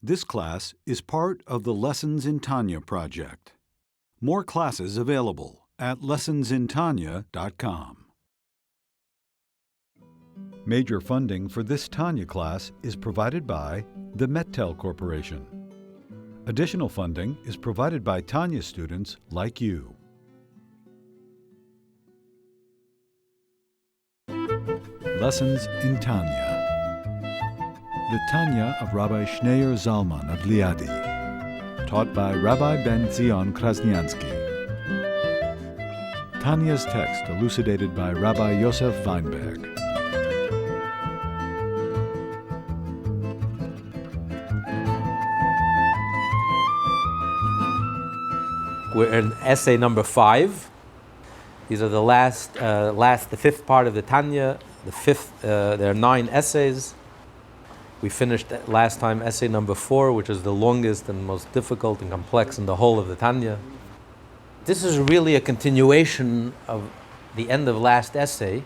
This class is part of the Lessons in Tanya project. More classes available at lessonsintanya.com. Major funding for this Tanya class is provided by the Mettel Corporation. Additional funding is provided by Tanya students like you. Lessons in Tanya. The Tanya of Rabbi Schneur Zalman of Liadi, taught by Rabbi Ben Zion Krasnianski. Tanya's text elucidated by Rabbi Yosef Weinberg. We're in essay number 5. These are the fifth part of the Tanya. There are 9 essays. We finished last time essay number 4, which is the longest and most difficult and complex in the whole of the Tanya. This is really a continuation of the end of last essay.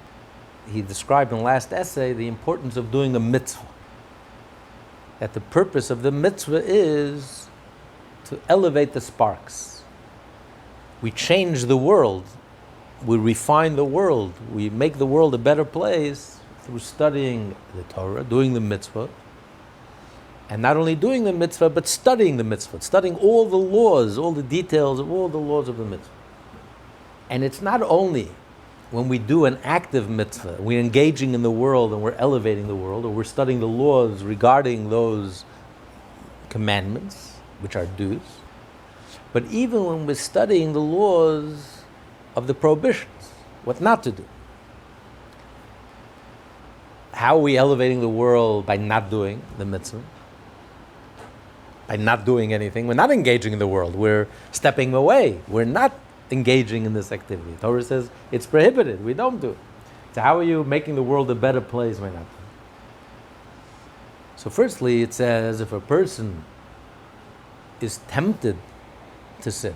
He described in last essay the importance of doing a mitzvah. That the purpose of the mitzvah is to elevate the sparks. We change the world. We refine the world. We make the world a better place through studying the Torah, doing the mitzvah. And not only doing the mitzvah, but studying the mitzvah, studying all the laws, all the details of all the laws of the mitzvah. And it's not only when we do an active mitzvah, we're engaging in the world and we're elevating the world, or we're studying the laws regarding those commandments, which are dues, but even when we're studying the laws of the prohibitions, what not to do. How are we elevating the world? By not doing the mitzvah. By not doing anything. We're not engaging in the world. We're stepping away. We're not engaging in this activity. Torah says it's prohibited. We don't do it. So how are you making the world a better place by not? So firstly, it says if a person is tempted to sin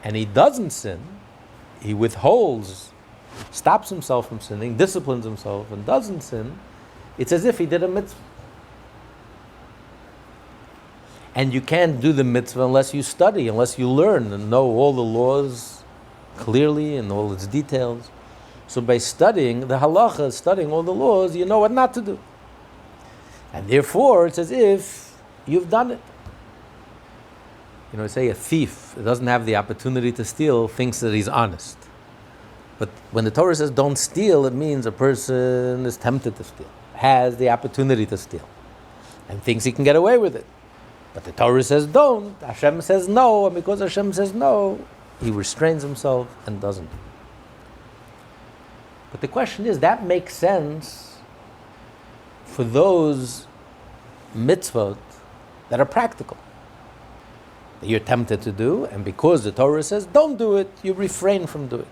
and he doesn't sin, he withholds, stops himself from sinning, disciplines himself and doesn't sin, it's as if he did a mitzvah. And you can't do the mitzvah unless you study, unless you learn and know all the laws clearly and all its details. So by studying the halacha, studying all the laws, you know what not to do. And therefore, it's as if you've done it. You know, say a thief doesn't have the opportunity to steal, thinks that he's honest. But when the Torah says don't steal, it means a person is tempted to steal, has the opportunity to steal, and thinks he can get away with it. But the Torah says don't, Hashem says no, and because Hashem says no, he restrains himself and doesn't. But the question is, that makes sense for those mitzvot that are practical, that you're tempted to do, and because the Torah says don't do it, you refrain from doing it.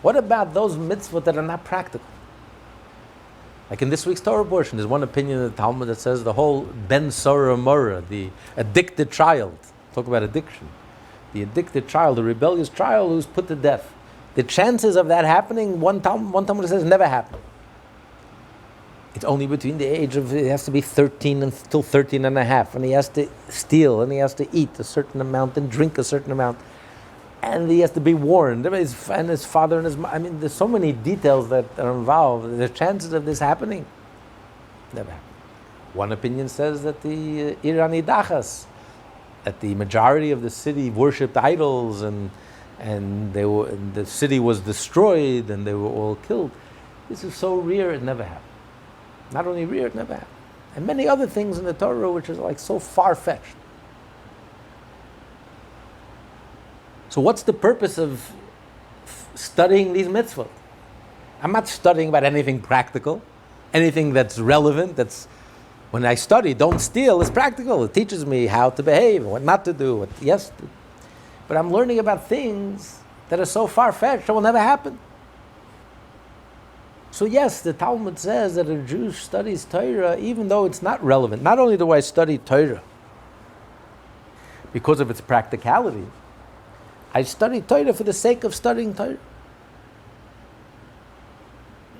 What about those mitzvot that are not practical? Like in this week's Torah portion, there's one opinion in the Talmud that says the whole Ben Sora Mora, the addicted child, talk about addiction, the addicted child, the rebellious child who's put to death. The chances of that happening, one Talmud says, never happen. It's only between the age of, it has to be 13 until 13 and a half, and he has to steal, and he has to eat a certain amount, and drink a certain amount. And he has to be warned, and his father and his mother. I mean, there's so many details that are involved. The chances of this happening never happen. One opinion says that the Irani Dachas, that the majority of the city worshipped idols, and the city was destroyed, and they were all killed. This is so rare; it never happened. Not only rare, it never happened. And many other things in the Torah which is like so far-fetched. So what's the purpose of studying these mitzvot? I'm not studying about anything practical, anything that's relevant. That's when I study, don't steal, it's practical. It teaches me how to behave, what not to do, what yes to do. But I'm learning about things that are so far-fetched, that will never happen. So yes, the Talmud says that a Jew studies Torah even though it's not relevant. Not only do I study Torah because of its practicality, I study Torah for the sake of studying Torah.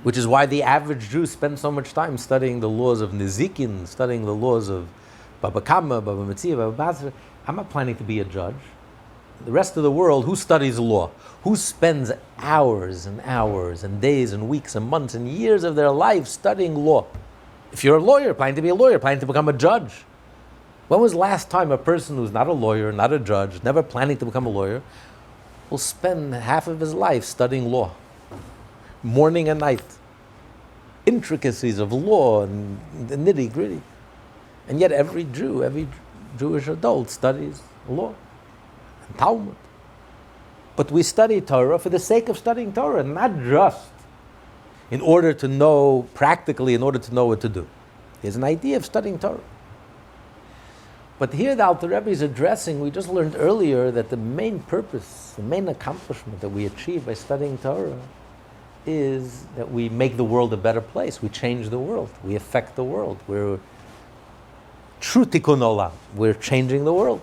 Which is why the average Jew spends so much time studying the laws of Nizikin, studying the laws of Baba Kama, Baba Metzia, Baba Basra. I'm not planning to be a judge. The rest of the world, who studies law? Who spends hours and hours and days and weeks and months and years of their life studying law? If you're a lawyer, planning to be a lawyer, planning to become a judge. When was the last time a person who's not a lawyer, not a judge, never planning to become a lawyer, will spend half of his life studying law? Morning and night. Intricacies of law and the nitty-gritty. And yet every Jew, every Jewish adult studies law and Talmud. But we study Torah for the sake of studying Torah, not just in order to know practically, in order to know what to do. There's an idea of studying Torah. But here the Alter Rebbe is addressing, we just learned earlier that the main purpose, the main accomplishment that we achieve by studying Torah is that we make the world a better place. We change the world. We affect the world. We're true tikkun olam. We're changing the world.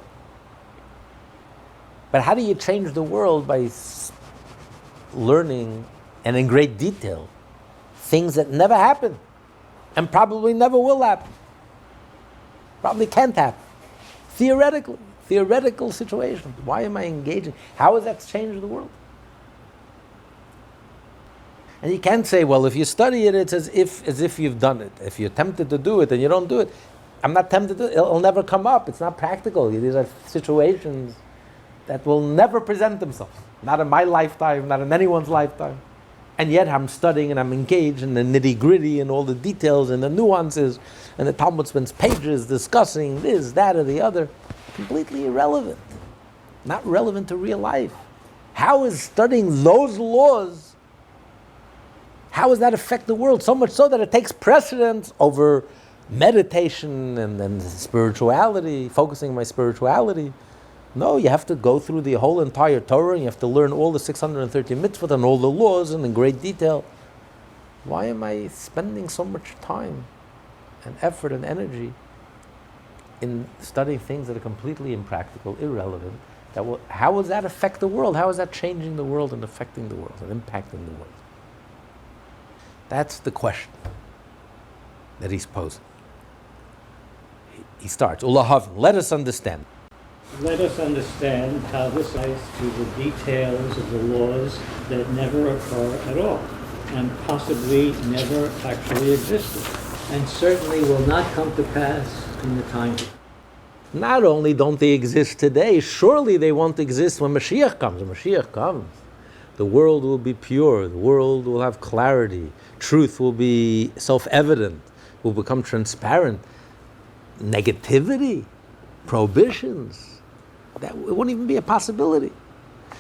But how do you change the world? By learning, and in great detail, things that never happen and probably never will happen. Probably can't happen. Theoretical situations. Why am I engaging? How has that changed the world? And you can't say, well, if you study it, it's as if you've done it. If you're tempted to do it and you don't do it, I'm not tempted to, it'll never come up. It's not practical. These are situations that will never present themselves. Not in my lifetime, not in anyone's lifetime. And yet I'm studying and I'm engaged in the nitty-gritty and all the details and the nuances, and the Talmud spends pages discussing this, that, or the other. Completely irrelevant. Not relevant to real life. How is studying those laws, how does that affect the world? So much so that it takes precedence over meditation and spirituality, focusing on my spirituality. No, you have to go through the whole entire Torah, and you have to learn all the 630 mitzvot and all the laws and in great detail. Why am I spending so much time and effort and energy in studying things that are completely impractical, irrelevant? How will that affect the world? How is that changing the world and affecting the world and impacting the world? That's the question that he's posing. He starts, Ulahavin, let us understand. Let us understand how this relates to the details of the laws that never occur at all, and possibly never actually existed, and certainly will not come to pass in the time to come. Not only don't they exist today, surely they won't exist when Mashiach comes. When Mashiach comes, the world will be pure, the world will have clarity, truth will be self-evident, will become transparent. Negativity, prohibitions, that it won't even be a possibility.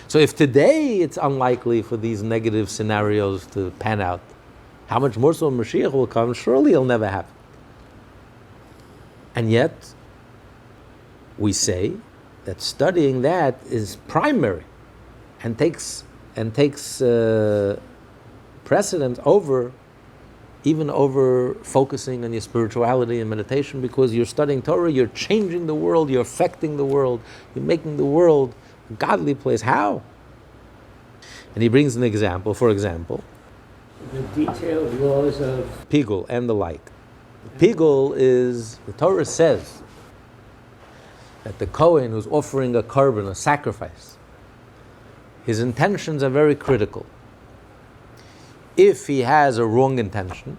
So if today it's unlikely for these negative scenarios to pan out, how much more so when Mashiach will come? Surely it'll never happen. And yet, we say that studying that is primary and takes precedence over focusing on your spirituality and meditation, because you're studying Torah, you're changing the world, you're affecting the world, you're making the world a godly place. How? And he brings an example, for example, The detailed laws of Pigul and the like. Pigul is, the Torah says that the Kohen who's offering a korban, a sacrifice, his intentions are very critical. If he has a wrong intention,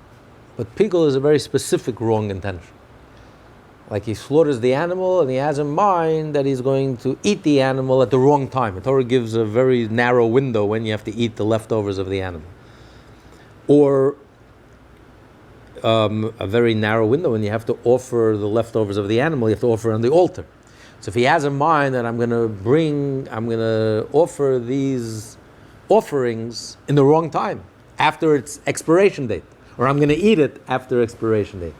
but Pigul is a very specific wrong intention. Like he slaughters the animal and he has in mind that he's going to eat the animal at the wrong time. The Torah gives a very narrow window when you have to eat the leftovers of the animal. Or a very narrow window when you have to offer the leftovers of the animal, you have to offer on the altar. So if he has in mind that I'm going to offer these offerings in the wrong time, after its expiration date, or I'm going to eat it after expiration date,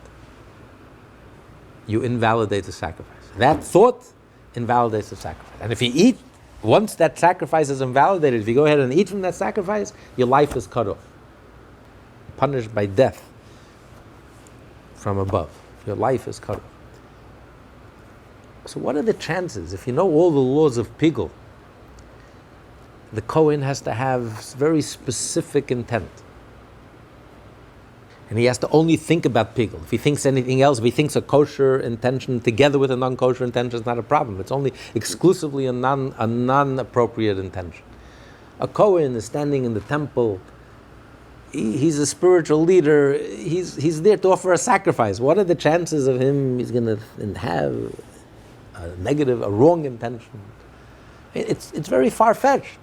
you invalidate the sacrifice. That thought invalidates the sacrifice. And if you eat, once that sacrifice is invalidated, if you go ahead and eat from that sacrifice, your life is cut off. Punished by death from above. Your life is cut off. So what are the chances? If you know all the laws of Pigul, the Kohen has to have very specific intent. And he has to only think about pigul. If he thinks anything else, if he thinks a kosher intention together with a non-kosher intention, it's not a problem. It's only exclusively a non-appropriate intention. A Kohen is standing in the temple. He's a spiritual leader. He's there to offer a sacrifice. What are the chances of him? He's going to have a wrong intention. It's very far-fetched.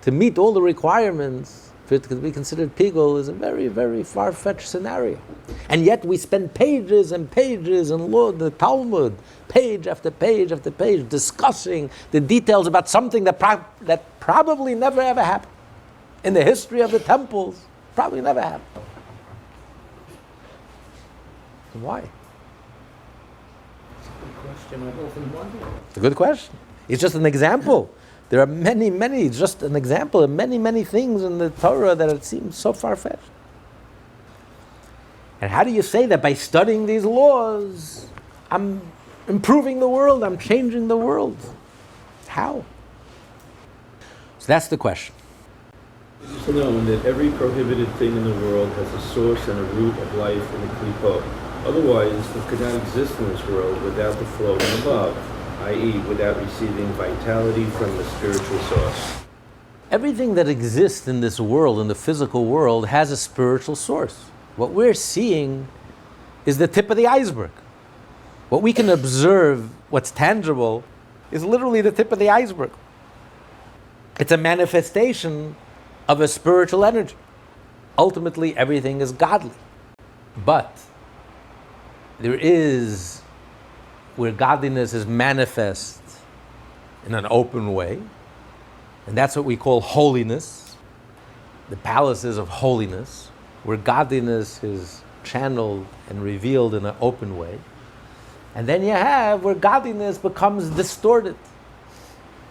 To meet all the requirements for it to be considered pigul is a very, very far-fetched scenario. And yet we spend pages and pages in the Talmud, page after page after page, discussing the details about something that probably never ever happened. In the history of the temples, probably never happened. Why? It's a good question. I've often wondered. It's a good question. It's just an example. There are many, just an example of many things in the Torah that it seems so far-fetched. And how do you say that by studying these laws, I'm improving the world, I'm changing the world? How? So that's the question. It is known that every prohibited thing in the world has a source and a root of life in the klipo. Otherwise, it could not exist in this world without the flow from above, i.e., without receiving vitality from the spiritual source. Everything that exists in this world, in the physical world, has a spiritual source. What we're seeing is the tip of the iceberg. What we can observe, what's tangible, is literally the tip of the iceberg. It's a manifestation of a spiritual energy. Ultimately, everything is godly. But there is where godliness is manifest in an open way, and that's what we call holiness, the palaces of holiness, where godliness is channeled and revealed in an open way. And then you have where godliness becomes distorted,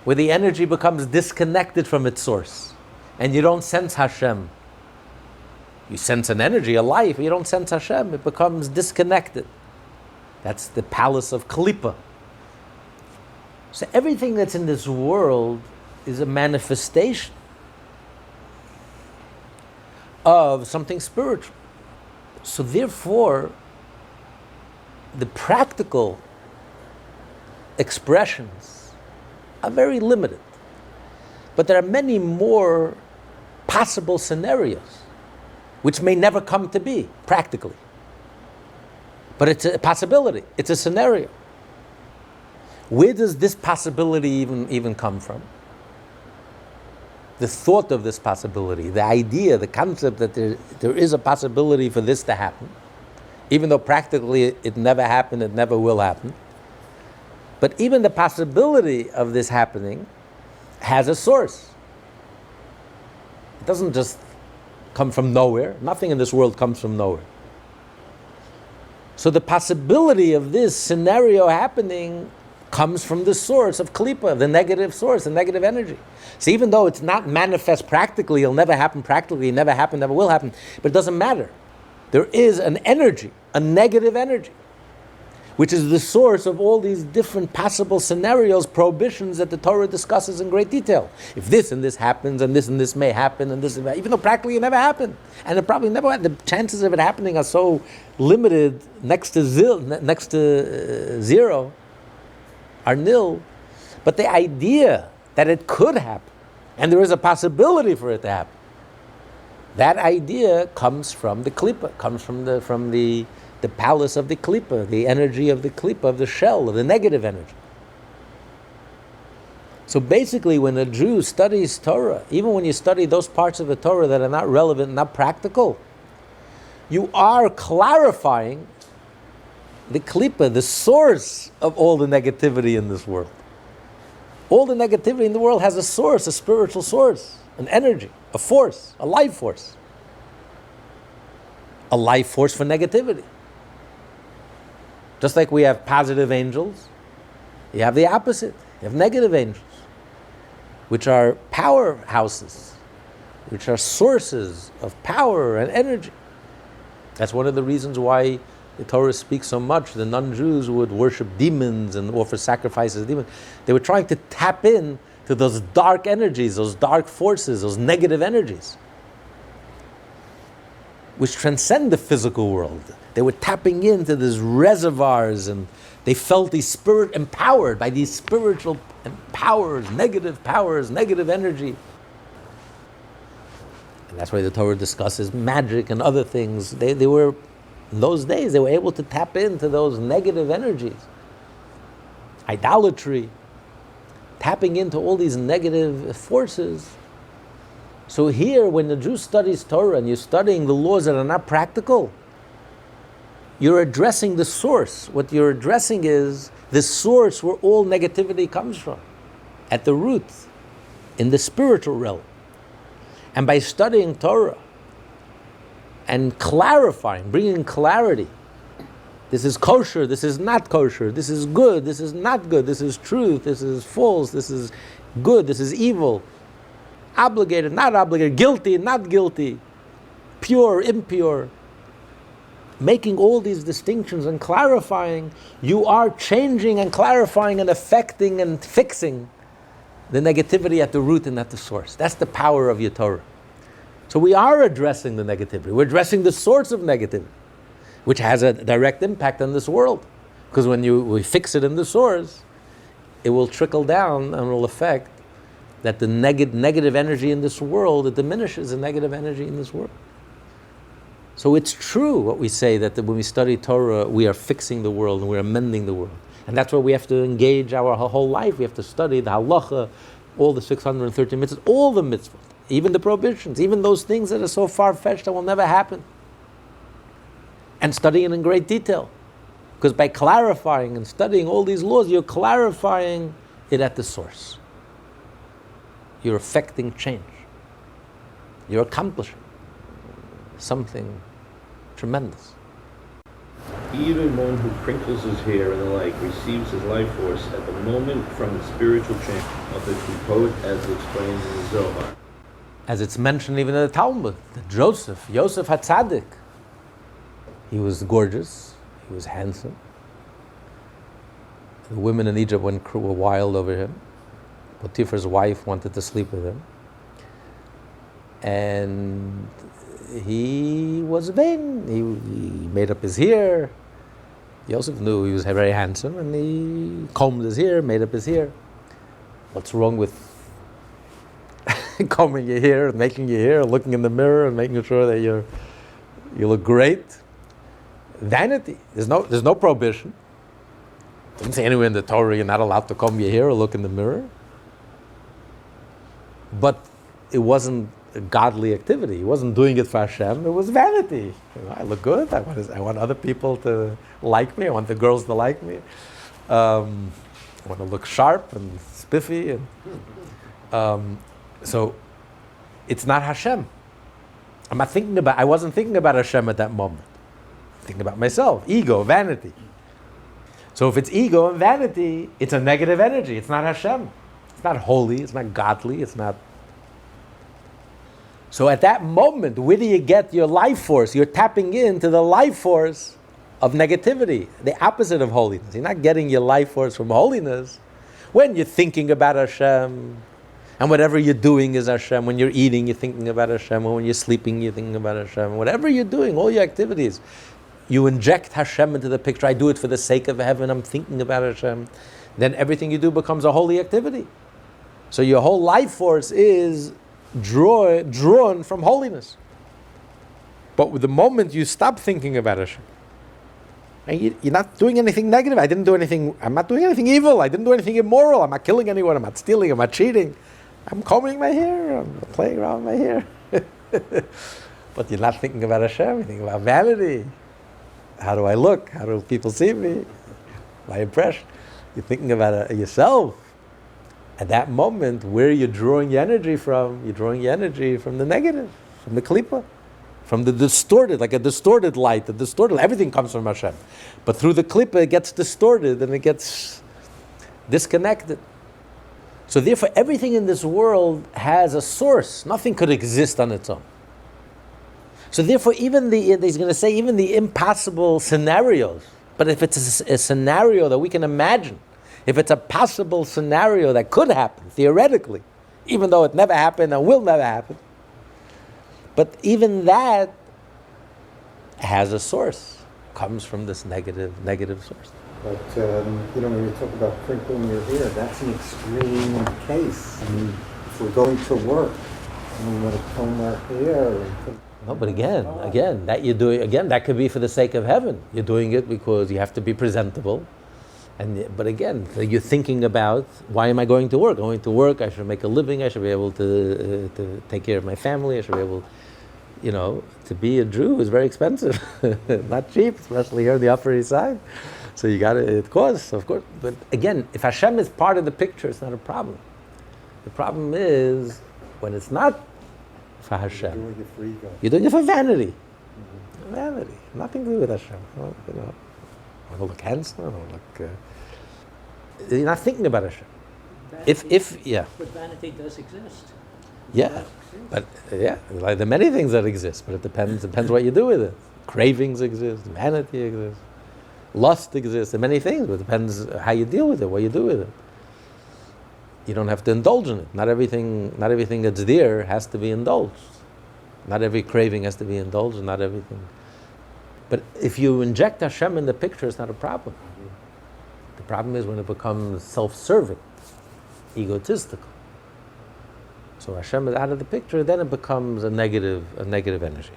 where the energy becomes disconnected from its source, and you don't sense Hashem. You sense an energy, a life, but you don't sense Hashem. It becomes disconnected. That's the palace of Klippa. So everything that's in this world is a manifestation of something spiritual. So therefore, the practical expressions are very limited. But there are many more possible scenarios which may never come to be practically. But it's a possibility. It's a scenario. Where does this possibility even come from? The thought of this possibility, the idea, the concept that there is a possibility for this to happen, even though practically it never happened, it never will happen. But even the possibility of this happening has a source. It doesn't just come from nowhere. Nothing in this world comes from nowhere. So the possibility of this scenario happening comes from the source of Klippa, the negative source, the negative energy. So even though it's not manifest practically, it'll never happen practically, it never happened, never will happen, but it doesn't matter. There is an energy, a negative energy, which is the source of all these different possible scenarios, prohibitions that the Torah discusses in great detail. If this and this happens, and this may happen, and this, even though practically it never happened, and it probably never happened, the chances of it happening are so limited, next to zero, are nil. But the idea that it could happen, and there is a possibility for it to happen, that idea comes from the Klippa, comes from the palace of the Klippa, the energy of the Klippa, of the shell, of the negative energy. So basically, when a Jew studies Torah, even when you study those parts of the Torah that are not relevant, not practical, you are clarifying the Klippa, the source of all the negativity in this world. All the negativity in the world has a source, a spiritual source, an energy, a force, a life force. A life force for negativity. Just like we have positive angels, you have the opposite. You have negative angels, which are powerhouses, which are sources of power and energy. That's one of the reasons why the Torah speaks so much. The non-Jews would worship demons and offer sacrifices to demons. They were trying to tap in to those dark energies, those dark forces, those negative energies. which transcend the physical world. They were tapping into these reservoirs, and they felt these empowered by these spiritual powers, negative energy. And that's why the Torah discusses magic and other things. They were, in those days, they were able to tap into those negative energies. Idolatry, tapping into all these negative forces. So here, when the Jew studies Torah and you're studying the laws that are not practical, you're addressing the source. What you're addressing is the source where all negativity comes from, at the root, in the spiritual realm. And by studying Torah and clarifying, bringing clarity, this is kosher, this is not kosher, this is good, this is not good, this is truth, this is false, this is good, this is evil, obligated, not obligated, guilty, not guilty, pure, impure. Making all these distinctions and clarifying, you are changing and clarifying and affecting and fixing the negativity at the root and at the source. That's the power of your Torah. So we are addressing the negativity. We're addressing the source of negativity, which has a direct impact on this world. Because when we fix it in the source, it will trickle down and will affect that the negative energy in this world, it diminishes the negative energy in this world. So it's true what we say, that when we study Torah, we are fixing the world and we're amending the world. And that's where we have to engage our whole life. We have to study the halacha, all the 613 mitzvot, all the mitzvot, even the prohibitions, even those things that are so far-fetched that will never happen. And studying in great detail. Because by clarifying and studying all these laws, you're clarifying it at the source. You're affecting change. You're accomplishing something tremendous. Even one who crinkles his hair and the like receives his life force at the moment from the spiritual change of the klipot, as explained in the Zohar. As it's mentioned even in the Talmud, that Yosef HaTzadik, he was gorgeous, he was handsome. The women in Egypt were wild over him. Potiphar's wife wanted to sleep with him. And he was vain. He made up his hair. Yosef knew he was very handsome, and he combed his hair, made up his hair. What's wrong with combing your hair and making your hair, looking in the mirror and making sure that you look great? Vanity. There's no prohibition. It doesn't say anywhere in the Torah you're not allowed to comb your hair or look in the mirror. But it wasn't a godly activity. He wasn't doing it for Hashem. It was vanity. I look good. I want other people to like me. I want the girls to like me. I want to look sharp and spiffy. And so it's not Hashem. I wasn't thinking about Hashem at that moment. I'm thinking about myself. Ego, vanity. So if it's ego and vanity, it's a negative energy. It's not Hashem. It's not holy. It's not godly. It's not. So at that moment, where do you get your life force? You're tapping into the life force of negativity, the opposite of holiness. You're not getting your life force from holiness when you're thinking about Hashem, and whatever you're doing is Hashem. When you're eating, you're thinking about Hashem, or when you're sleeping, you're thinking about Hashem. Whatever you're doing, all your activities, you inject Hashem into the picture. I do it for the sake of heaven. I'm thinking about Hashem. Then everything you do becomes a holy activity. So your whole life force is drawn from holiness. But with the moment you stop thinking about Hashem, and you're not doing anything negative. I'm not doing anything evil. I didn't do anything immoral. I'm not killing anyone. I'm not stealing. I'm not cheating. I'm combing my hair. I'm playing around with my hair. But you're not thinking about Hashem. You're thinking about vanity. How do I look? How do people see me? My impression. You're thinking about yourself. At that moment, where you're drawing your energy from, you're drawing your energy from the negative, from the klipa, from the distorted, like a distorted light, everything comes from Hashem. But through the klipa, it gets distorted and it gets disconnected. So therefore, everything in this world has a source. Nothing could exist on its own. So therefore, even the impossible scenarios, but if it's a scenario that we can imagine, if it's a possible scenario that could happen, theoretically, even though it never happened and will never happen, but even that has a source, comes from this negative source. But, when you talk about crinkling your hair, that's an extreme case. I mean, if we're going to work and we want to comb our hair and no, but again, that you're doing, that could be for the sake of heaven. You're doing it because you have to be presentable. But again, you're thinking about, why am I going to work? Going to work, I should make a living, I should be able to take care of my family, I should be able, to be a Jew is very expensive. Not cheap, especially here on the Upper East Side. So it costs, of course. But again, if Hashem is part of the picture, it's not a problem. The problem is when it's not for Hashem. You're doing it for ego. You're doing it for vanity. Mm-hmm. Vanity. Nothing to do with Hashem. I don't look handsome. I don't look... you're not thinking about Hashem. But vanity does exist. Yeah. But like there are many things that exist, but it depends what you do with it. Cravings exist, vanity exists, lust exists, there are many things, but it depends how you deal with it, what you do with it. You don't have to indulge in it. Not everything that's there has to be indulged. Not every craving has to be indulged, not everything. But if you inject Hashem in the picture, it's not a problem. The problem is when it becomes self-serving, egotistical. So Hashem is out of the picture, then it becomes a negative energy.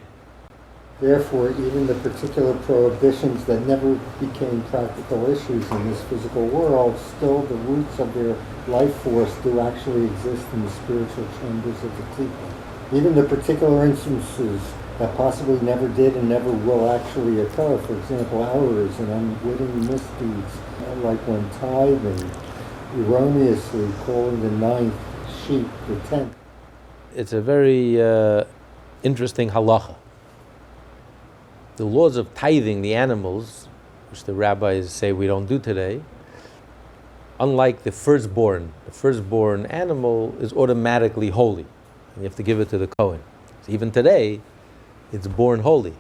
Therefore, even the particular prohibitions that never became practical issues in this physical world, still the roots of their life force do actually exist in the spiritual chambers of the Klipa. Even the particular instances that possibly never did and never will actually occur, for example, errors and unwitting misdeeds, like when tithing, erroneously calling the ninth sheep the 10th. It's a very interesting halacha. The laws of tithing the animals, which the rabbis say we don't do today, unlike the firstborn animal is automatically holy. And you have to give it to the Kohen. So even today, it's born holy.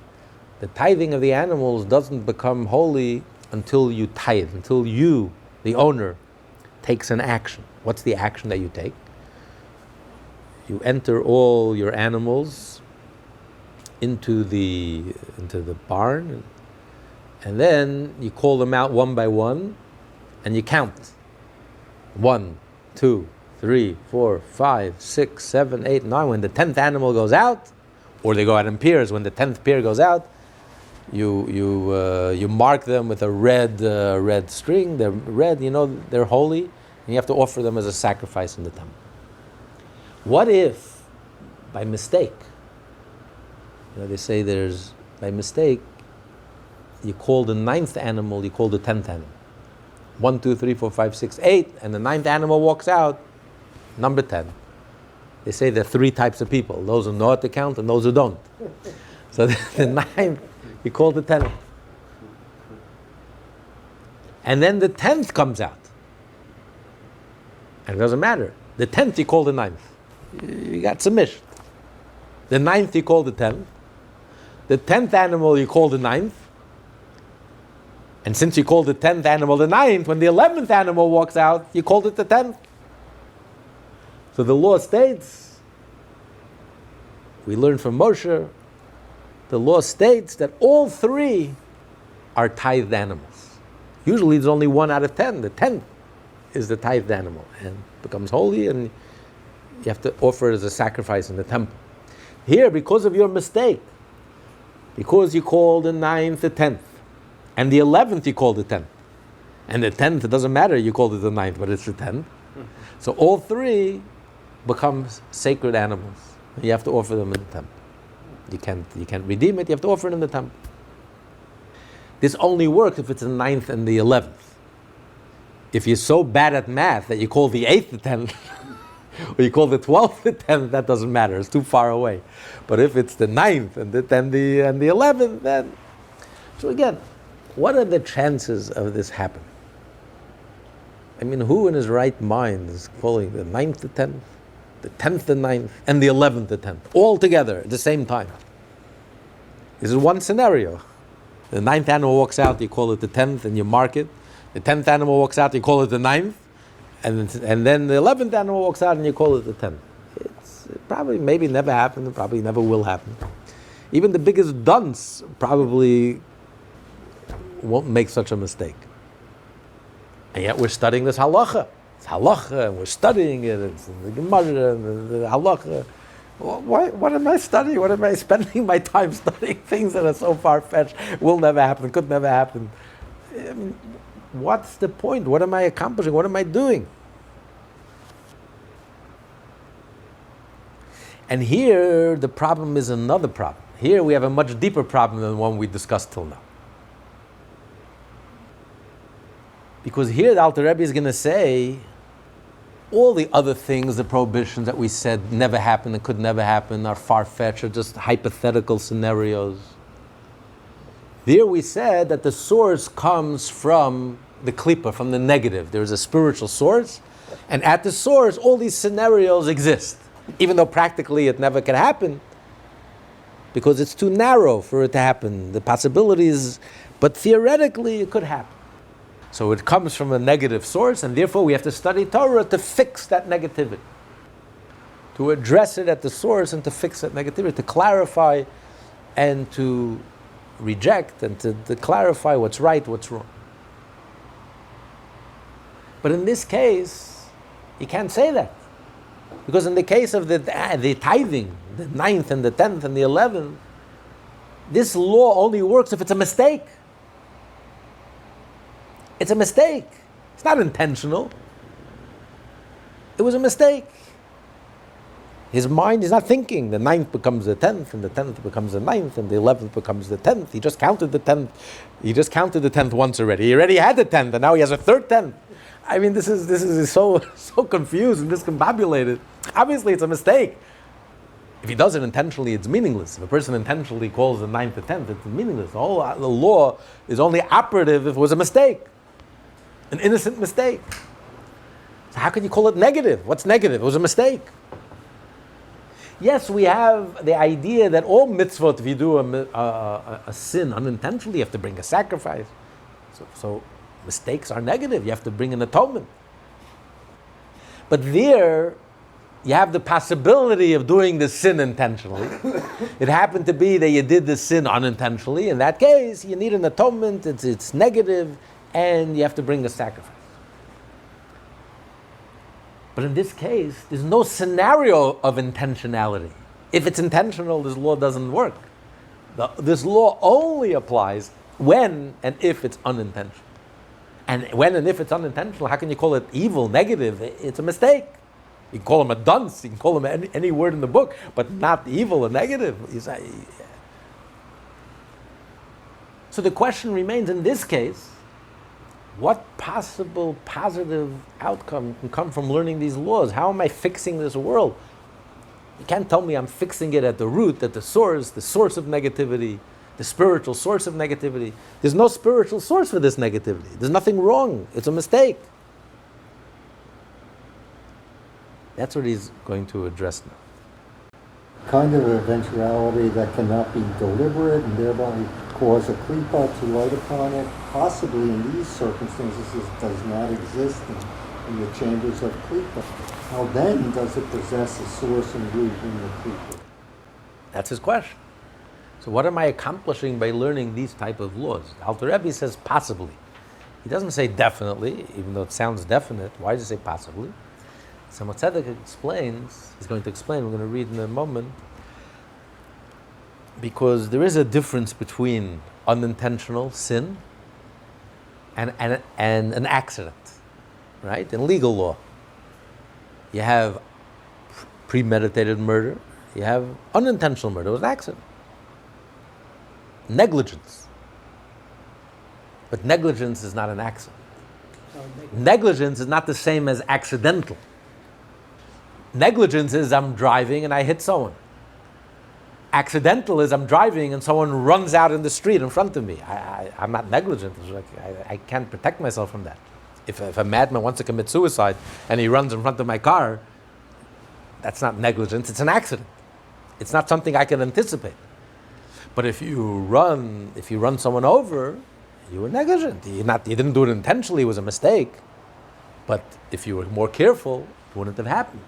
The tithing of the animals doesn't become holy until you tithe, until you, the owner, takes an action. What's the action that you take? You enter all your animals into the barn, and then you call them out one by one, and you count. 1, 2, 3, 4, 5, 6, 7, 8, 9. When the 10th animal goes out, or they go out in pairs, when the 10th pair goes out, you mark them with a red string. They're red, they're holy, and you have to offer them as a sacrifice in the temple. What if, by mistake, they say by mistake, you call the 9th animal, you call the 10th animal. 1, 2, 3, 4, 5, 6, 8, and the 9th animal walks out, number 10. They say there are 3 types of people, those who know how to count and those who don't. So the 9th, you call the 10th. And then the 10th comes out. And it doesn't matter. The 10th, you call the 9th. You got submission. The 9th, you call the 10th. The 10th animal, you call the 9th. And since you called the 10th animal the 9th, when the 11th animal walks out, you called it the 10th. So the law states, we learn from Moshe, the law states that all 3 are tithed animals. Usually there's only 1 out of 10. The 10th is the tithed animal and becomes holy, and you have to offer it as a sacrifice in the temple. Here, because of your mistake, because you called the 9th the 10th, and the 11th you called the 10th, and the 10th, it doesn't matter, you called it the 9th, but it's the 10th. So all 3 become sacred animals. You have to offer them in the temple. You can't redeem it, you have to offer it in the temple. This only works if it's the 9th and the 11th. If you're so bad at math that you call the 8th the 10th, or you call the 12th the 10th, that doesn't matter, it's too far away. But if it's the 9th and the 11th, then... So again, what are the chances of this happening? I mean, who in his right mind is calling the 9th the 10th, the 10th the 9th, and the 11th the 10th, all together at the same time? This is one scenario. The 9th animal walks out, you call it the 10th, and you mark it. The 10th animal walks out, you call it the 9th. And then the 11th animal walks out and you call it the 10th. It probably maybe never happened, it probably never will happen. Even the biggest dunce probably won't make such a mistake. And yet we're studying this halacha. It's halacha, and we're studying it. It's the Gemara and the halacha. What am I studying? What am I spending my time studying? Things that are so far-fetched, will never happen, could never happen. I mean, what's the point? What am I accomplishing? What am I doing? And here, the problem is another problem. Here we have a much deeper problem than the one we discussed till now. Because here the Alter Rebbe is going to say, all the other things, the prohibitions that we said never happened and could never happen, are far-fetched, are just hypothetical scenarios. There we said that the source comes from the klipa, from the negative. There is a spiritual source, and at the source, all these scenarios exist, even though practically it never can happen, because it's too narrow for it to happen. The possibilities, but theoretically it could happen. So it comes from a negative source, and therefore we have to study Torah to fix that negativity, to address it at the source and to fix that negativity, to clarify and to reject and to clarify what's right, what's wrong. But in this case, you can't say that. Because in the case of the tithing, the 9th and the 10th and the 11th, this law only works if it's a mistake. It's a mistake. It's not intentional. It was a mistake. His mind is not thinking. The 9th becomes the 10th, and the 10th becomes the 9th, and the 11th becomes the 10th. He just counted the 10th. He just counted the 10th once already. He already had the 10th, and now he has a third 10th. I mean, this is so confused and discombobulated. Obviously, it's a mistake. If he does it intentionally, it's meaningless. If a person intentionally calls the 9th the 10th, it's meaningless. The law is only operative if it was a mistake. An innocent mistake. So how can you call it negative? What's negative? It was a mistake. Yes, we have the idea that all mitzvot, if you do a sin unintentionally, you have to bring a sacrifice. So mistakes are negative. You have to bring an atonement. But there, you have the possibility of doing the sin intentionally. It happened to be that you did the sin unintentionally. In that case, you need an atonement. It's negative. And you have to bring a sacrifice. But in this case, there's no scenario of intentionality. If it's intentional, this law doesn't work. This law only applies when and if it's unintentional. And when and if it's unintentional, how can you call it evil, negative? It's a mistake. You can call him a dunce, you can call him any word in the book, but not evil or negative. So the question remains, in this case, what possible positive outcome can come from learning these laws? How am I fixing this world? You can't tell me I'm fixing it at the root, at the source of negativity, the spiritual source of negativity. There's no spiritual source for this negativity. There's nothing wrong. It's a mistake. That's what he's going to address now. Kind of eventuality that cannot be deliberate and thereby cause a klipa to light upon it, possibly in these circumstances, does not exist in the chambers of klipa. How then does it possess a source and root in the klipa? That's his question. So what am I accomplishing by learning these type of laws? Alter Rebbe says possibly. He doesn't say definitely, even though it sounds definite. Why does he say possibly? So Tzedek explains, he's going to explain, we're going to read in a moment, because there is a difference between unintentional sin and an accident, right? In legal law, you have premeditated murder, you have unintentional murder. It was an accident. Negligence. But negligence is not an accident. Negligence is not the same as accidental. Negligence is I'm driving and I hit someone. Accidental is I'm driving and someone runs out in the street in front of me. I'm not negligent. I can't protect myself from that. If a madman wants to commit suicide and he runs in front of my car, that's not negligence, it's an accident. It's not something I can anticipate. But if you run someone over, you were negligent. You didn't do it intentionally, it was a mistake. But if you were more careful, it wouldn't have happened.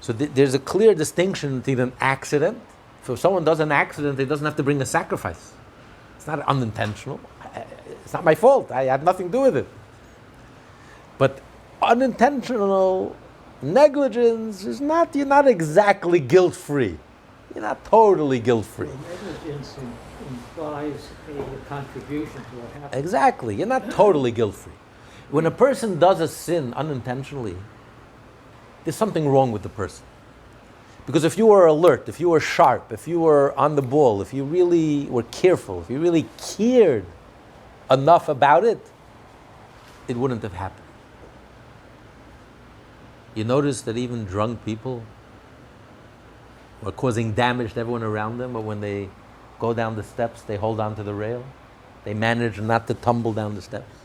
So there's a clear distinction between an accident, If someone does an accident, he doesn't have to bring a sacrifice. It's not unintentional. It's not my fault. I had nothing to do with it. But unintentional negligence is not, you're not exactly guilt-free. You're not totally guilt-free. Well, negligence implies a contribution to what happened. Exactly. You're not totally guilt-free. When a person does a sin unintentionally, there's something wrong with the person. Because if you were alert, if you were sharp, if you were on the ball, if you really were careful, if you really cared enough about it, it wouldn't have happened. You notice that even drunk people are causing damage to everyone around them, but when they go down the steps, they hold on to the rail. They manage not to tumble down the steps.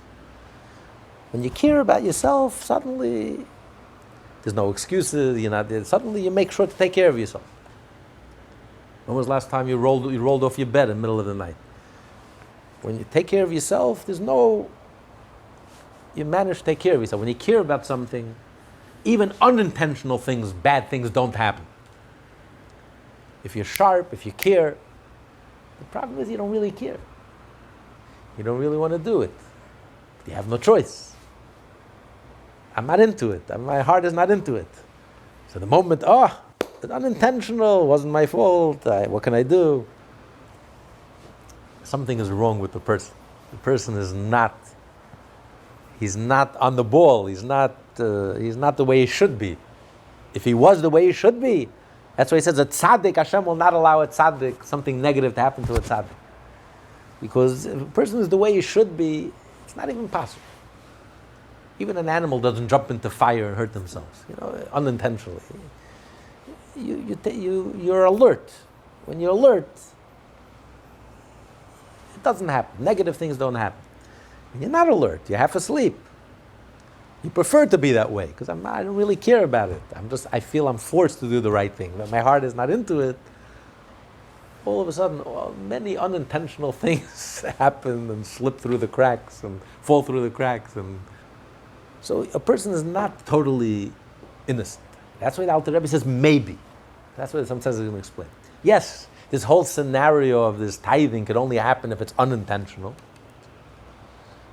When you care about yourself, suddenly there's no excuses. You're not there. Suddenly you make sure to take care of yourself. When was the last time you rolled off your bed in the middle of the night? When you take care of yourself, you manage to take care of yourself. When you care about something, even unintentional things, bad things don't happen. If you're sharp, if you care, the problem is you don't really care. You don't really want to do it. You have no choice. I'm not into it. My heart is not into it. So the moment, it's unintentional, wasn't my fault, what can I do? Something is wrong with the person. The person is not, he's not on the ball, he's not the way he should be. If he was the way he should be, that's why he says a tzaddik, Hashem will not allow a tzaddik, something negative to happen to a tzaddik. Because if a person is the way he should be, it's not even possible. Even an animal doesn't jump into fire and hurt themselves, unintentionally. You're alert. When you're alert, it doesn't happen. Negative things don't happen. When you're not alert, you're half asleep. You prefer to be that way because I don't really care about it. I feel I'm forced to do the right thing, but my heart is not into it. All of a sudden, many unintentional things happen and slip through the cracks and fall through the cracks. And so a person is not totally innocent. That's why the Alter Rebbe says maybe. That's what some says he's going to explain. Yes, this whole scenario of this tithing could only happen if it's unintentional.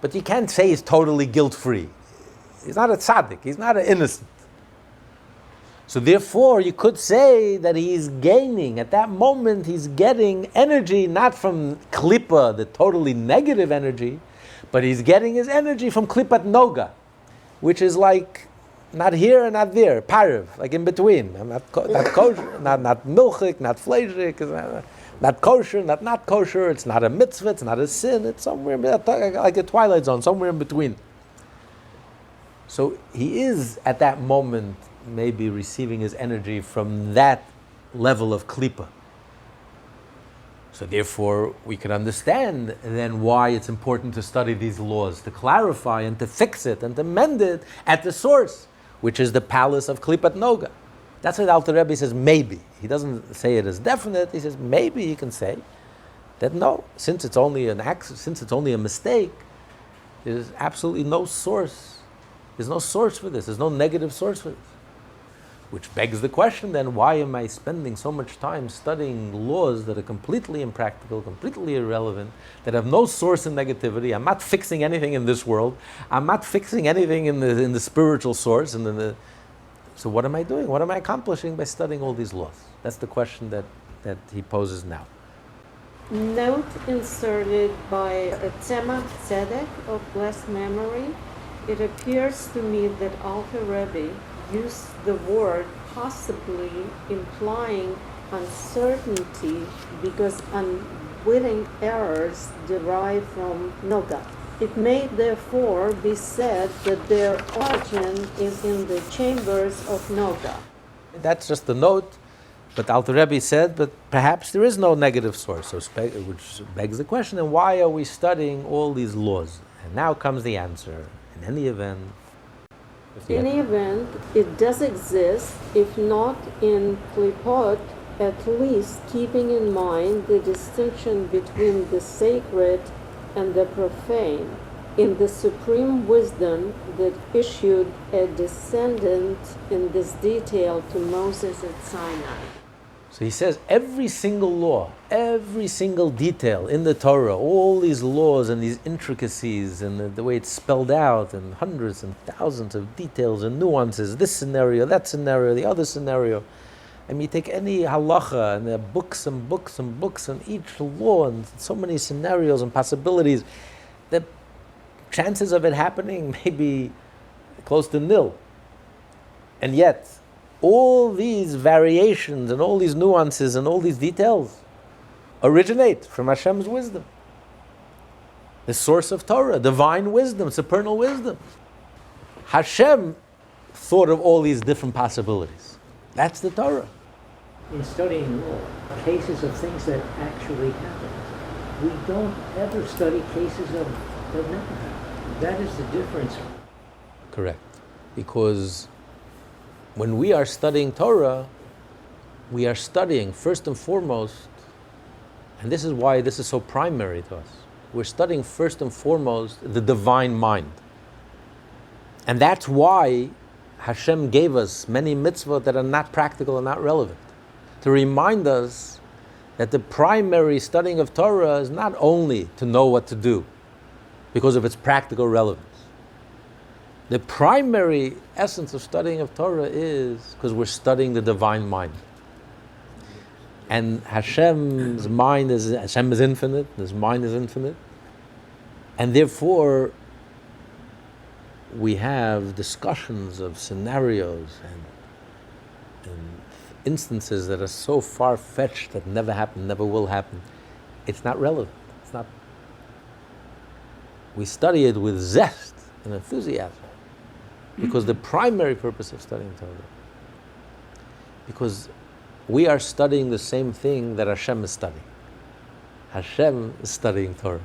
But you can't say he's totally guilt-free. He's not a tzaddik. He's not an innocent. So therefore, you could say that he's gaining. At that moment, he's getting energy not from klippa, the totally negative energy, but he's getting his energy from klippat noga, which is like not here and not there, pariv, like in between. Not kosher, not milchik, not fleishik, not kosher, not kosher. It's not a mitzvah, it's not a sin. It's somewhere like a twilight zone, somewhere in between. So he is at that moment maybe receiving his energy from that level of klippa. So therefore, we can understand then why it's important to study these laws, to clarify and to fix it and to mend it at the source, which is the palace of klippat noga. That's what Alter Rebbe says, maybe. He doesn't say it as definite. He says, maybe you can say that no, since it's only an accident, since it's only a mistake, there's absolutely no source. There's no source for this. There's no negative source for this. Which begs the question then, why am I spending so much time studying laws that are completely impractical, completely irrelevant, that have no source in negativity? I'm not fixing anything in this world. I'm not fixing anything in the spiritual source. So what am I doing? What am I accomplishing by studying all these laws? That's the question that he poses now. Note inserted by a Tzemach Tzedek of blessed memory. It appears to me that Alter Rebbe used the word possibly implying uncertainty because unwitting errors derive from noga. It may therefore be said that their origin is in the chambers of noga. That's just the note, but Alter Rebbe said, but perhaps there is no negative source, which begs the question, then why are we studying all these laws? And now comes the answer. In any event, it does exist, if not in klipot, at least keeping in mind the distinction between the sacred and the profane, in the supreme wisdom that issued a descendant in this detail to Moses at Sinai. So he says every single law, every single detail in the Torah, all these laws and these intricacies and the way it's spelled out, and hundreds and thousands of details and nuances, this scenario, that scenario, the other scenario. And you take any halacha, and there are books and books and books on each law, and so many scenarios and possibilities, the chances of it happening may be close to nil. And yet, all these variations and all these nuances and all these details originate from Hashem's wisdom. The source of Torah, divine wisdom, supernal wisdom. Hashem thought of all these different possibilities. That's the Torah. In studying law, cases of things that actually happened. We don't ever study cases that never happened. That is the difference. Correct. Because when we are studying Torah, we are studying first and foremost, and this is why this is so primary to us, we're studying first and foremost the divine mind. And that's why Hashem gave us many mitzvot that are not practical and not relevant, to remind us that the primary studying of Torah is not only to know what to do because of its practical relevance. The primary essence of studying of Torah is because we're studying the divine mind. And Hashem is infinite, His mind is infinite. And therefore, we have discussions of scenarios and instances that are so far-fetched that never happen, never will happen. It's not relevant. It's not. We study it with zest and enthusiasm. Because the primary purpose of studying Torah, because we are studying the same thing that Hashem is studying. Hashem is studying Torah.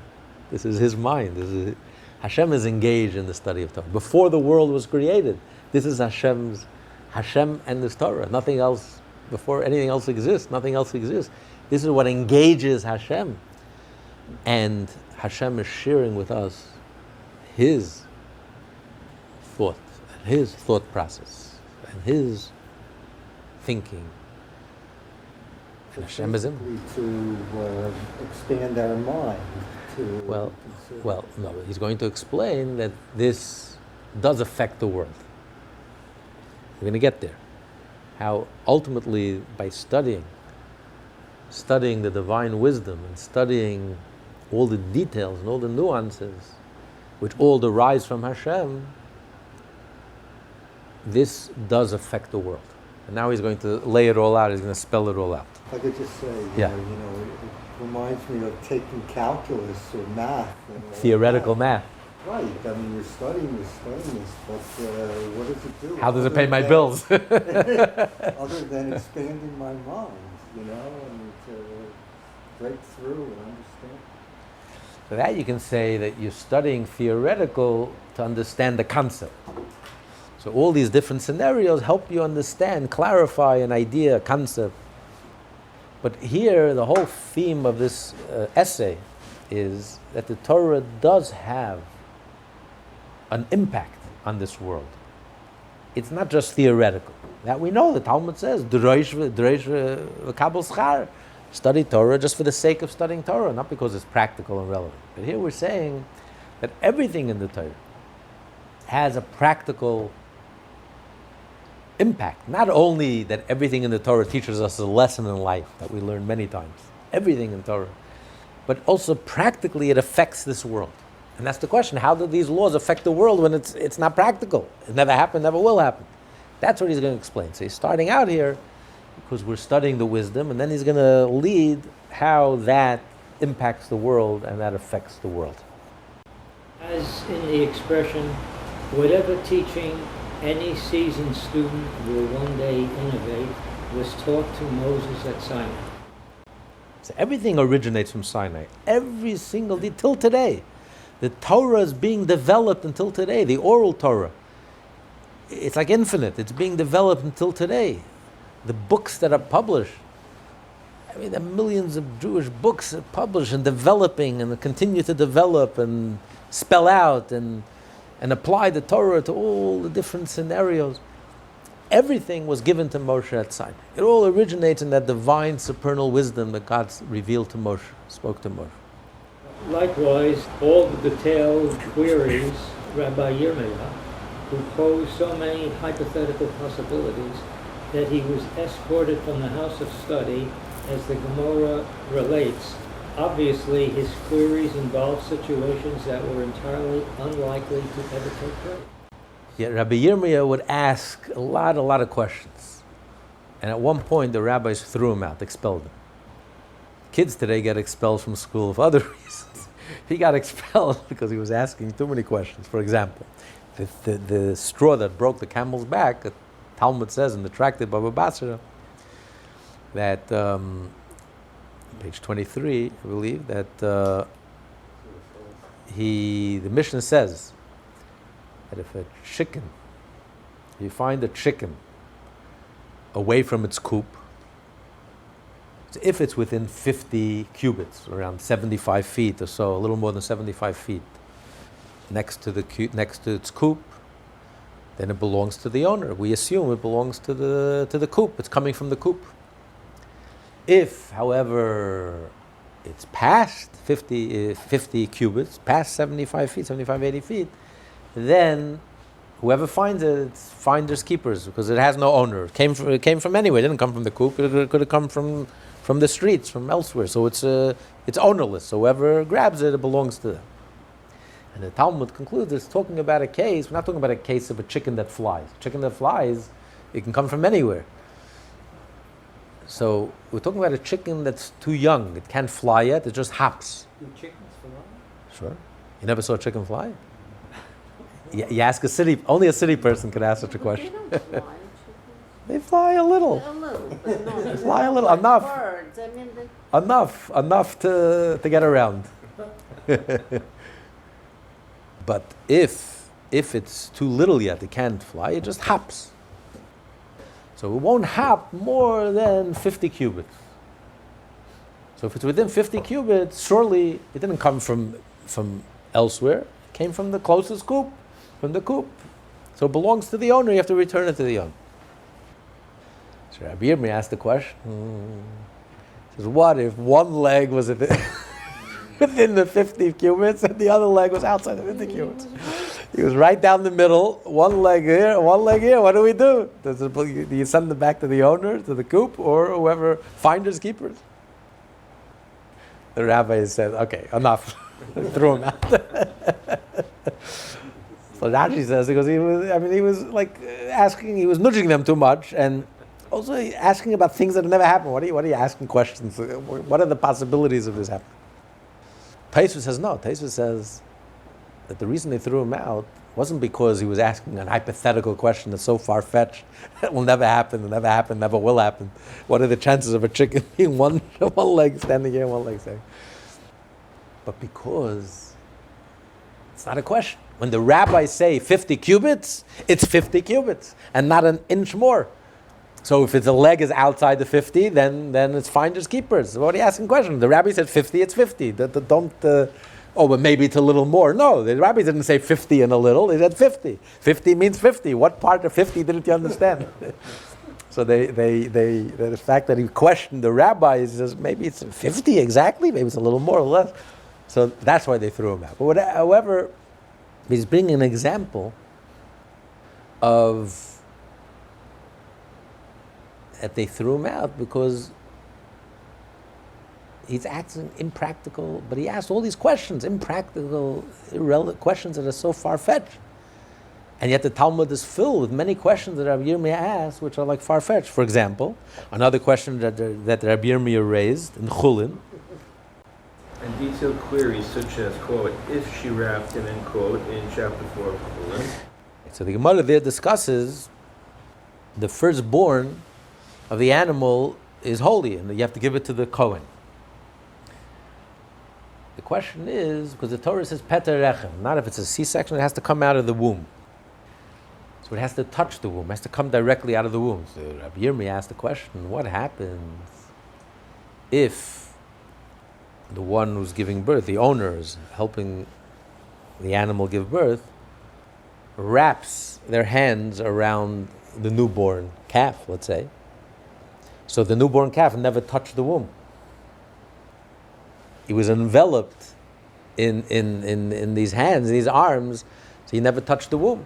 This is His mind. Hashem is engaged in the study of Torah. Before the world was created, this is Hashem and His Torah. Nothing else, before anything else exists, nothing else exists. This is what engages Hashem. And Hashem is sharing with us His thought, His thought process, and His thinking. And Hashem is in. To expand our mind. Well, no, he's going to explain that this does affect the world. We're going to get there. How ultimately, by studying the divine wisdom and studying all the details and all the nuances, which all derives from Hashem, this does affect the world. And now he's going to lay it all out, he's going to spell it all out. If I could just say, Yeah. it reminds me of taking calculus or math. Theoretical math. Right, I mean, you're studying this, but what does it do? How does it pay my bills? Other than expanding my mind, and to break through and understand. For that you can say that you're studying theoretical to understand the concept. So all these different scenarios help you understand, clarify an idea, a concept. But here, the whole theme of this essay is that the Torah does have an impact on this world. It's not just theoretical. That we know, the Talmud says, study Torah just for the sake of studying Torah, not because it's practical and relevant. But here we're saying that everything in the Torah has a practical impact. Not only that everything in the Torah teaches us a lesson in life that we learn many times, everything in Torah, but also practically it affects this world. And that's the question, how do these laws affect the world when it's not practical? It never happened, never will happen. That's what he's going to explain. So he's starting out here because we're studying the wisdom, and then he's going to lead how that impacts the world and that affects the world. As in the expression, whatever teaching any seasoned student will one day innovate was taught to Moses at Sinai. So everything originates from Sinai. Every single day, till today. The Torah is being developed until today, the oral Torah. It's like infinite. It's being developed until today. The books that are published, there are millions of Jewish books that are published and developing and continue to develop and spell out and apply the Torah to all the different scenarios. everything was given to Moshe at Sinai. It all originates in that divine supernal wisdom that God revealed to Moshe, spoke to Moshe. Likewise, all the detailed queries Rabbi Yirmiyah, who posed so many hypothetical possibilities that he was escorted from the house of study, as the Gemara relates. Obviously, his queries involved situations that were entirely unlikely to ever take place. Yet Rabbi Yirmiyah would ask a lot of questions. And at one point, the rabbis threw him out, expelled him. Kids today get expelled from school for other reasons. He got expelled because he was asking too many questions. For example, the straw that broke the camel's back, the Talmud says in the Tractate Baba Basra, that, page 23, I believe, that the Mishnah says that if you find a chicken away from its coop, if it's within 50 cubits, around 75 feet or so, a little more than 75 feet, next to its coop, then it belongs to the owner. We assume it belongs to the coop. It's coming from the coop. If, however, it's past 50 cubits, past 75 feet, 75, 80 feet, then whoever finds it, it's finders keepers, because it has no owner. It came from anywhere. It didn't come from the coop. It could have come from the streets, from elsewhere. So it's ownerless. So whoever grabs it, it belongs to them. And the Talmud concludes it's talking about a case. We're not talking about a case of a chicken that flies. A chicken that flies, it can come from anywhere. So we're talking about a chicken that's too young. It can't fly yet. It just hops. Do chickens fly? Sure. You never saw a chicken fly? You ask only a city person could ask such a question. They don't fly, They fly a little. a little, but not They fly a little, enough. birds. I mean, Enough to get around. But if it's too little yet, it can't fly, it just hops. So it won't hop more than 50 cubits. So if it's within 50 cubits, surely it didn't come from elsewhere. It came from the closest coop, from the coop. So it belongs to the owner, you have to return it to the owner. So Rabbi Yirmiyah asked the question, he says, what if one leg was within the 50 cubits and the other leg was outside the 50 cubits? He was right down the middle, one leg here, what do we do? Do you send them back to the owner, to the coop, or whoever, finders, keepers? The rabbi said, okay, enough. Threw him out. So Rashi says, because he was like asking, he was nudging them too much, and also asking about things that have never happened. What are you asking questions? What are the possibilities of this happening? Thesis says no. Thesis says that the reason they threw him out wasn't because he was asking an hypothetical question that's so far-fetched that will never happen, never will happen. What are the chances of a chicken being one leg standing here, one leg standing? But because it's not a question. When the rabbis say 50 cubits, it's 50 cubits and not an inch more. So if the leg is outside the 50, then it's finders keepers. What are you asking questions? The rabbi said 50, it's 50. But maybe it's a little more. No, the rabbi didn't say 50 and a little. They said 50. 50 means 50. What part of 50 didn't you understand? So the fact that he questioned the rabbi, he says maybe it's 50 exactly, maybe it's a little more or less. So that's why they threw him out. But however, he's bringing an example of that they threw him out because he's acting impractical, but he asked all these questions, impractical, irrelevant questions that are so far-fetched. And yet the Talmud is filled with many questions that Rabbi Yirmiyah asked, which are like far-fetched. For example, another question that Rabbi Yirmiyah raised in Chulin. And detailed queries such as, quote, if she wrapped him, end quote, in chapter 4 of Chulin. So the Gemara there discusses the firstborn of the animal is holy, and you have to give it to the Kohen. The question is, because the Torah says Peter Rechem, not if it's a C-section, it has to come out of the womb. So it has to touch the womb, it has to come directly out of the womb. So Rabbi Yirmiyah asked the question, what happens if the one who's giving birth, the owner, is helping the animal give birth, wraps their hands around the newborn calf, let's say. So the newborn calf never touched the womb. He was enveloped in these hands, these arms, so he never touched the womb.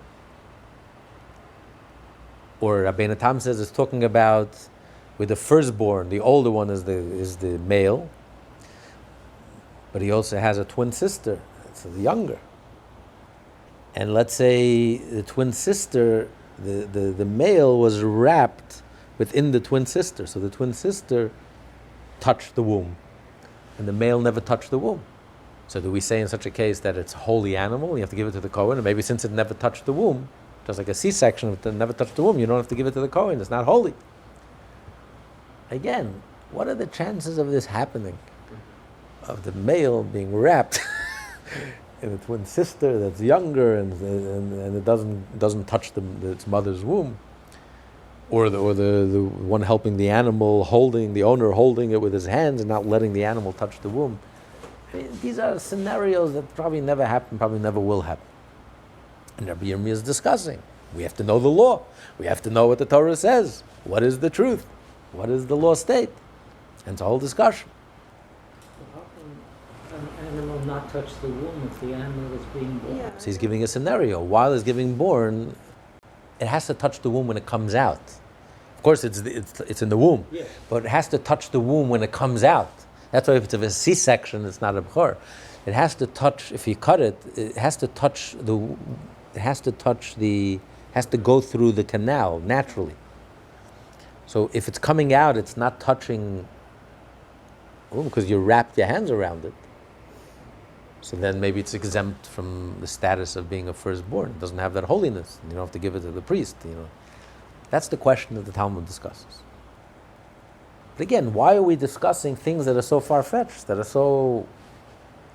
Or Rabbeinu Tam says it's talking about with the firstborn, the older one is the male, but he also has a twin sister, it's the younger. And let's say the twin sister, the male was wrapped within the twin sister, so the twin sister touched the womb, and the male never touched the womb. So do we say in such a case that it's a holy animal, you have to give it to the Kohen, and maybe since it never touched the womb, just like a C-section, if it never touched the womb, you don't have to give it to the Kohen, it's not holy. Again, what are the chances of this happening? Of the male being wrapped in a twin sister that's younger and it doesn't touch its mother's womb, or the one helping the animal, the owner holding it with his hands and not letting the animal touch the womb. I mean, these are scenarios that probably never happen, probably never will happen. And Rabbi Yirmiyah is discussing. We have to know the law. We have to know what the Torah says. What is the truth? What does the law state? And it's a whole discussion. How can an animal not touch the womb if the animal is being born? Yeah. So he's giving a scenario. While it's giving born, it has to touch the womb when it comes out. Of course, it's in the womb, Yes. but it has to touch the womb when it comes out. That's why if it's a C-section, it's not a b'chor. It has to touch. If you cut it, it has to touch has to go through the canal naturally. So if it's coming out, it's not touching because you wrapped your hands around it. So then maybe it's exempt from the status of being a firstborn. It doesn't have that holiness. You don't have to give it to the priest. That's the question that the Talmud discusses. But again, why are we discussing things that are so far-fetched, that are so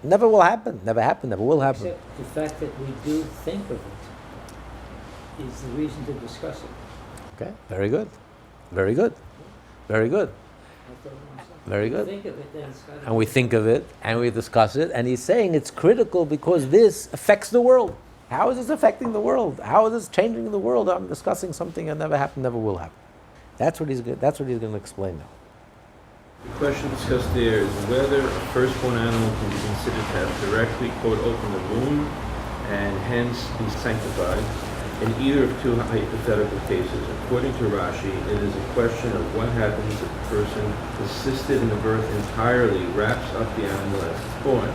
never will happen, never will happen? Except the fact that we do think of it is the reason to discuss it. Okay, very good. Very good. Very good. Very good. Think of it, then it's gotta And we be- think of it, and we discuss it, and he's saying it's critical because this affects the world. How is this affecting the world? How is this changing the world? I'm discussing something that never happened, never will happen. That's what he's going to explain now. The question discussed there is whether a firstborn animal can be considered to have directly, quote, opened the womb and hence be sanctified. In either of two hypothetical cases, according to Rashi, it is a question of what happens if a person assisted in the birth entirely wraps up the animal as it's born.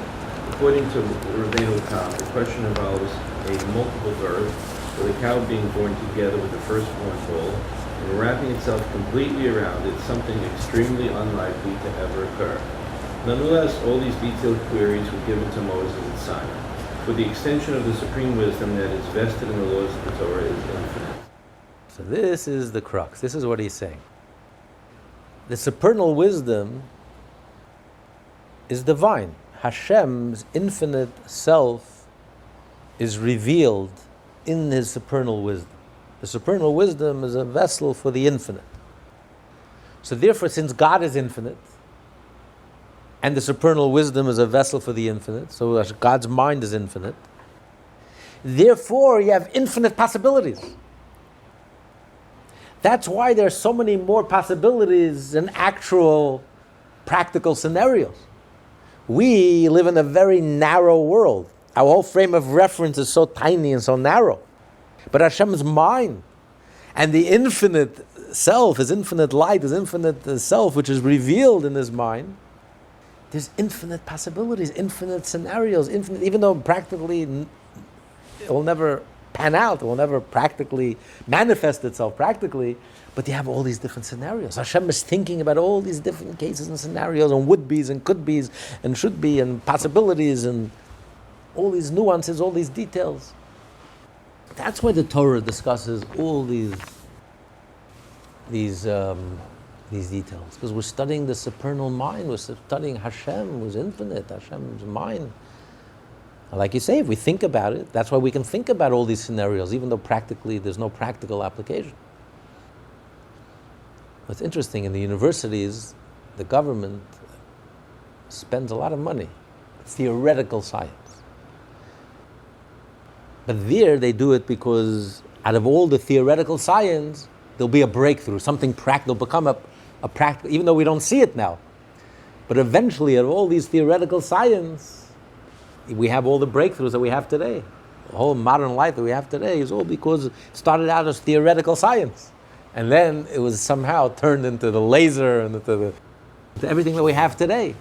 According to Rabbeinu Tam, the question involves a multiple birth, with a cow being born together with the firstborn bull, and wrapping itself completely around it, something extremely unlikely to ever occur. Nonetheless, all these detailed queries were given to Moses at Sinai. For the extension of the supreme wisdom that is vested in the laws of the Torah is infinite. So this is the crux. This is what he's saying. The supernal wisdom is divine. Hashem's infinite self is revealed in his supernal wisdom. The supernal wisdom is a vessel for the infinite. So therefore, since God is infinite, and the supernal wisdom is a vessel for the infinite, so God's mind is infinite, therefore you have infinite possibilities. That's why there are so many more possibilities than actual practical scenarios. We live in a very narrow world. Our whole frame of reference is so tiny and so narrow. But Hashem's mind and the infinite self, his infinite light, his infinite self, which is revealed in his mind, there's infinite possibilities, infinite scenarios, even though practically it will never pan out, it will never practically manifest itself practically, but you have all these different scenarios. Hashem is thinking about all these different cases and scenarios and would-bes and could-bes and should-be and possibilities and all these nuances, all these details. That's why the Torah discusses all these details, because we're studying the supernal mind, we're studying Hashem, who's infinite, Hashem's mind. And like you say, if we think about it, that's why we can think about all these scenarios, even though practically there's no practical application. What's interesting, in the universities, the government spends a lot of money, theoretical science. But there they do it because out of all the theoretical science, there'll be a breakthrough, something practical, become a practical, even though we don't see it now. But eventually, out of all these theoretical science, we have all the breakthroughs that we have today. The whole modern life that we have today is all because it started out as theoretical science. And then it was somehow turned into the laser and into everything that we have today.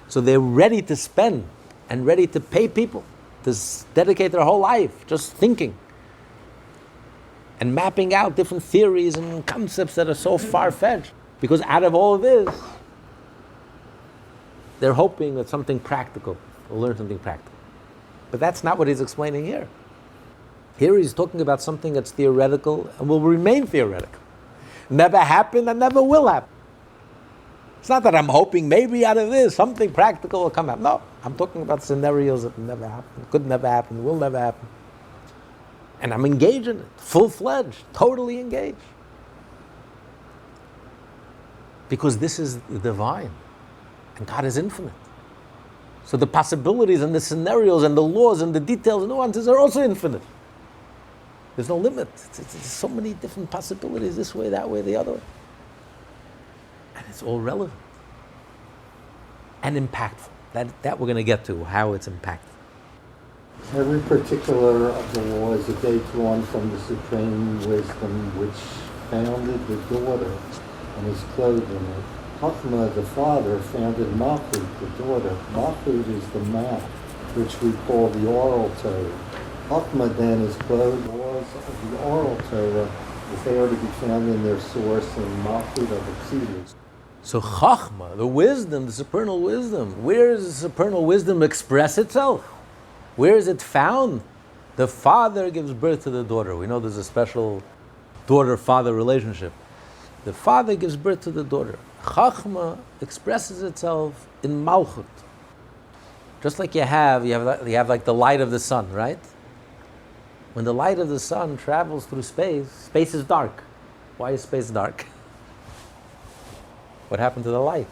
So they're ready to spend and ready to pay people to dedicate their whole life just thinking and mapping out different theories and concepts that are so far-fetched. Because out of all of this, they're hoping that something practical, will learn something practical. But that's not what he's explaining here. Here he's talking about something that's theoretical and will remain theoretical. Never happened and never will happen. It's not that I'm hoping maybe out of this something practical will come out. No, I'm talking about scenarios that never happen, could never happen, will never happen. And I'm engaged in it, full-fledged, totally engaged. Because this is the divine, and God is infinite. So the possibilities and the scenarios and the laws and the details and nuances are also infinite. There's no limit. There's so many different possibilities, this way, that way, the other way. And it's all relevant and impactful. That we're going to get to, how it's impactful. Every particular of the law is a date drawn from the supreme wisdom which founded the daughter and is clothed in it. Chachma, the father, founded Malchut, the daughter. Malchut is the mouth, which we call the oral Torah. Chachma then is clothed in the laws of the oral Torah, as they are to be found in their source in Malchut of extricates. So Chachma, the wisdom, the supernal wisdom, where does the supernal wisdom express itself? Where is it found? The father gives birth to the daughter. We know there's a special daughter-father relationship. The father gives birth to the daughter. Chachma expresses itself in Malchut. Just like you have like the light of the sun, right? When the light of the sun travels through space, space is dark. Why is space dark? What happened to the light?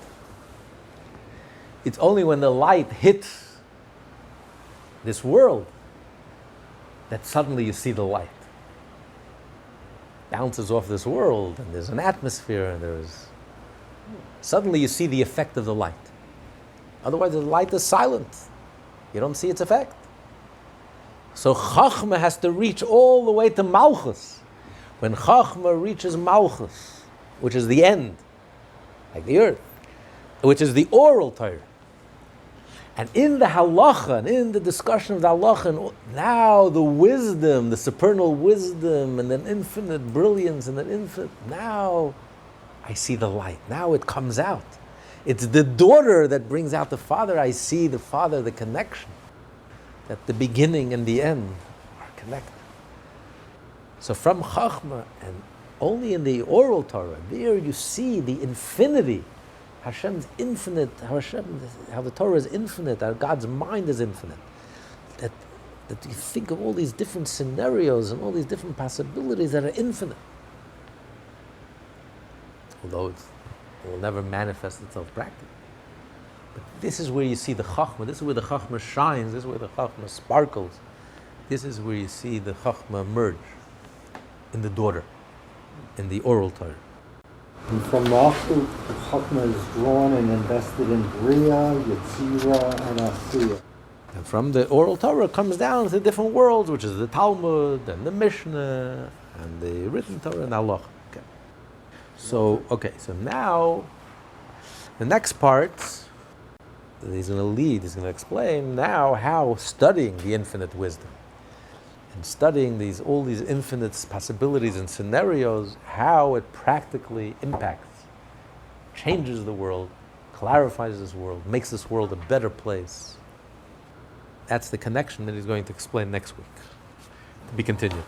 It's only when the light hits this world that suddenly you see the light. Bounces off this world, and there's an atmosphere, and suddenly you see the effect of the light. Otherwise the light is silent. You don't see its effect. So Chachma has to reach all the way to Malchus. When Chachma reaches Malchus, which is the end, like the earth, which is the oral Torah, and in the halacha, and in the discussion of the halacha, now the wisdom, the supernal wisdom, and an infinite brilliance, and an infinite, now I see the light. Now it comes out. It's the daughter that brings out the father. I see the father, the connection, that the beginning and the end are connected. So from Chachma, and only in the oral Torah, there you see the infinity. Hashem's infinite, how the Torah is infinite, how God's mind is infinite. That you think of all these different scenarios and all these different possibilities that are infinite. Although it will never manifest itself practically. But this is where you see the Chachma, this is where the Chachma shines, this is where the Chachma sparkles. This is where you see the Chachma emerge in the daughter, in the oral Torah. And from Malchut, the Chachma is drawn and invested in Bria, Yetzirah, and Asiyah. And from the oral Torah comes down to different worlds, which is the Talmud, and the Mishnah, and the written Torah, and Allah. Okay. So now, the next part, he's going to lead, he's going to explain now how studying the infinite wisdom, and studying all these infinite possibilities and scenarios, how it practically impacts, changes the world, clarifies this world, makes this world a better place. That's the connection that he's going to explain next week. To be continued.